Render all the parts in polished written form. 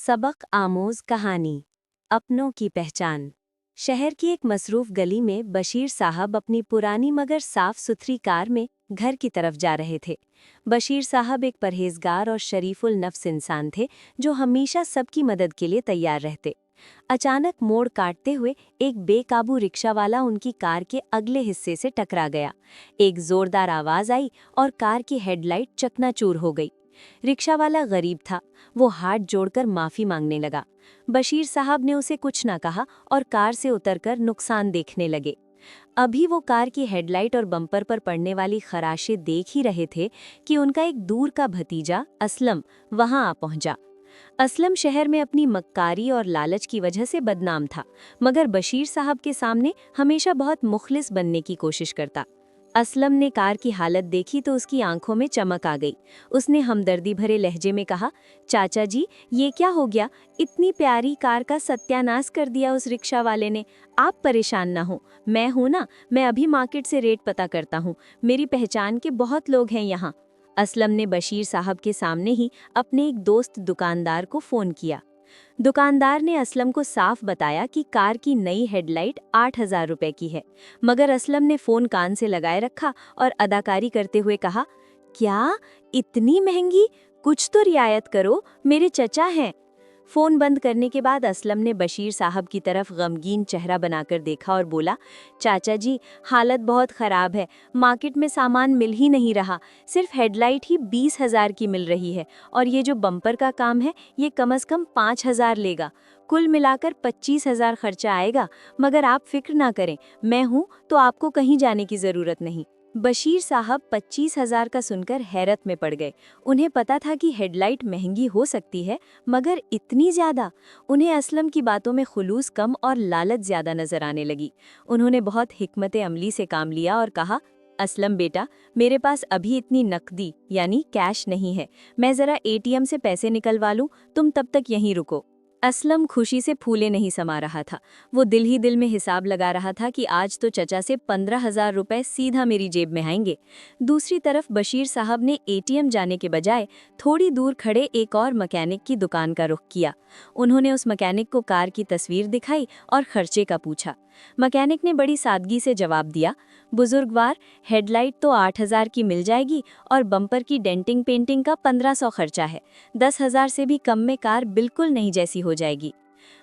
सबक आमोज कहानी अपनों की पहचान। शहर की एक मसरूफ गली में बशीर साहब अपनी पुरानी मगर साफ सुथरी कार में घर की तरफ जा रहे थे। बशीर साहब एक परहेजगार और शरीफुल नफ्स इंसान थे जो हमेशा सबकी मदद के लिए तैयार रहते। अचानक मोड़ काटते हुए एक बेकाबू रिक्शावाला उनकी कार के अगले हिस्से से टकरा गया। एक जोरदार आवाज आई और कार की हेडलाइट चकनाचूर हो गई। रिक्शावाला गरीब था, वो हाथ जोड़कर माफी मांगने लगा। बशीर साहब ने उसे कुछ न कहा और कार से उतरकर नुकसान देखने लगे। अभी वो कार की हेडलाइट और बम्पर पर पड़ने वाली खराशें देख ही रहे थे कि उनका एक दूर का भतीजा असलम वहां आ पहुंचा। असलम शहर में अपनी मक्कारी और लालच की वजह से बदनाम था, मगर बशीर साहब के सामने हमेशा बहुत मुखलिस बनने की कोशिश करता। असलम ने कार की हालत देखी तो उसकी आंखों में चमक आ गई। उसने हमदर्दी भरे लहजे में कहा, चाचा जी, ये क्या हो गया? इतनी प्यारी कार का सत्यानाश कर दिया उस रिक्शा वाले ने। आप परेशान ना हो, मैं हूं ना, मैं अभी मार्केट से रेट पता करता हूँ। मेरी पहचान के बहुत लोग हैं यहाँ। असलम ने बशीर साहब के सामने ही अपने एक दोस्त दुकानदार को फ़ोन किया। दुकानदार ने असलम को साफ बताया कि कार की नई हेडलाइट 8,000 रुपए की है, मगर असलम ने फ़ोन कान से लगाए रखा और अदाकारी करते हुए कहा, क्या इतनी महंगी? कुछ तो रियायत करो, मेरे चचा हैं। फ़ोन बंद करने के बाद असलम ने बशीर साहब की तरफ गमगीन चेहरा बनाकर देखा और बोला, चाचा जी, हालत बहुत ख़राब है। मार्केट में सामान मिल ही नहीं रहा। सिर्फ हेडलाइट ही 20,000 की मिल रही है और ये जो बम्पर का काम है ये कम से कम 5,000 लेगा। कुल मिलाकर 25,000 खर्चा आएगा, मगर आप फिक्र ना करें, मैं हूँ तो आपको कहीं जाने की ज़रूरत नहीं। बशीर साहब 25,000 का सुनकर हैरत में पड़ गए। उन्हें पता था कि हेडलाइट महंगी हो सकती है, मगर इतनी ज़्यादा? उन्हें असलम की बातों में खुलूस कम और लालच ज़्यादा नजर आने लगी। उन्होंने बहुत हिकमत अमली से काम लिया और कहा, असलम बेटा, मेरे पास अभी इतनी नकदी यानी कैश नहीं है। मैं ज़रा एटीएम से पैसे निकलवा लूँ, तुम तब तक यहीं रुको। असलम खुशी से फूले नहीं समा रहा था। वो दिल ही दिल में हिसाब लगा रहा था कि आज तो चचा से 15,000 रुपए सीधा मेरी जेब में आएंगे। दूसरी तरफ बशीर साहब ने एटीएम जाने के बजाय थोड़ी दूर खड़े एक और मैकेनिक की दुकान का रुख किया। उन्होंने उस मैकेनिक को कार की तस्वीर दिखाई और खर्चे का पूछा। मैकेनिक ने बड़ी सादगी से जवाब दिया, बुजुर्गवार, हेडलाइट तो 8,000 की मिल जाएगी और बम्पर की डेंटिंग पेंटिंग का 1,500 खर्चा है। 10,000 से भी कम में कार बिल्कुल नहीं जैसी हो जाएगी।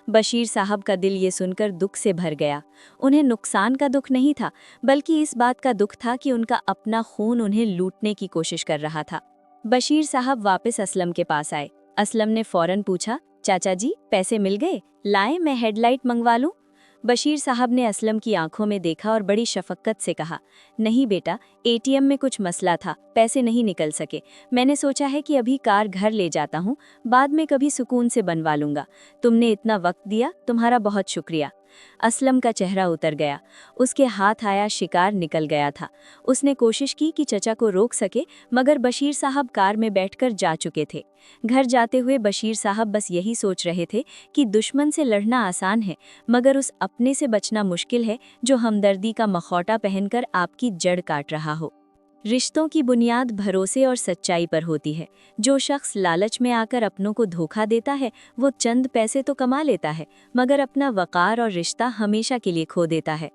बशीर साहब का दिल ये सुनकर दुख से भर गया। उन्हें नुकसान का दुख नहीं था, बल्कि इस बात का दुख था कि उनका अपना खून उन्हें लूटने की कोशिश कर रहा था। बशीर साहब वापस असलम के पास आए। असलम ने फौरन पूछा, चाचा जी, पैसे मिल गए? लाएं मैं हेडलाइट मंगवा लूं? बशीर साहब ने असलम की आंखों में देखा और बड़ी शफकत से कहा, नहीं बेटा, एटीएम में कुछ मसला था, पैसे नहीं निकल सके। मैंने सोचा है कि अभी कार घर ले जाता हूँ, बाद में कभी सुकून से बनवा लूँगा। तुमने इतना वक्त दिया, तुम्हारा बहुत शुक्रिया। असलम का चेहरा उतर गया। उसके हाथ आया शिकार निकल गया था। उसने कोशिश की कि चचा को रोक सके, मगर बशीर साहब कार में बैठकर जा चुके थे। घर जाते हुए बशीर साहब बस यही सोच रहे थे कि दुश्मन से लड़ना आसान है, मगर उस अपने से बचना मुश्किल है जो हमदर्दी का मखौटा पहनकर आपकी जड़ काट रहा हो। रिश्तों की बुनियाद भरोसे और सच्चाई पर होती है। जो शख्स लालच में आकर अपनों को धोखा देता है, वो चंद पैसे तो कमा लेता है, मगर अपना वक़ार और रिश्ता हमेशा के लिए खो देता है।